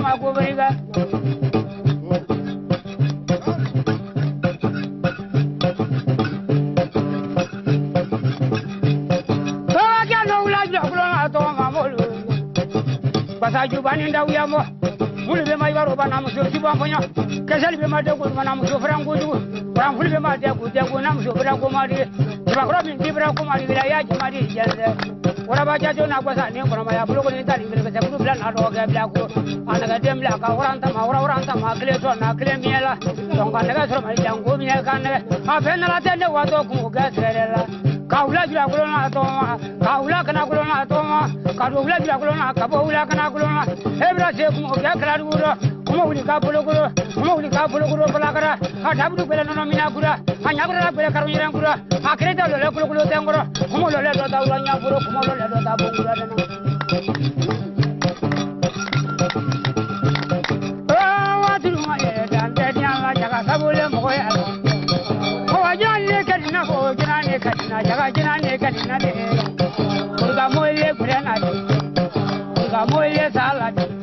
ma ko bari ga Pasaju banin daw yamo fulbe may waro banam so siba fanya kesal be ma dego banam so frango du ram fulbe ma dego nam so frango ma di ba ko bin di frango ma di ya ji ma di jende ora ba ja jona ko sa ne ko ma ya bulo ko ni tali be ko sa blan na do ga bla ko anaga dem la ka ora anta ma kle to na kle miela don ka naga so ma jango mi ka na ma fe na la tende wa to ku ga serela kaula jira ko na to ma kaula kana ko na to ma ka do jira ko na ka bo ula kana ko na ebra se ko ga kala du ro ko wuli ka bolo bala kara ha dabu bela no mina kura ha nyabra bela karu yiran kura ha kre da le ko tengoro ko lo le do da ula nya buro ko lo le do da bo kura na wa tu ma ye dan de nya la jaga sabule mo ya ko ja le ka dina ko jina ne ka dina jaga jina ne ka dina de ko ga mo le kure na de ko ga mo le sala de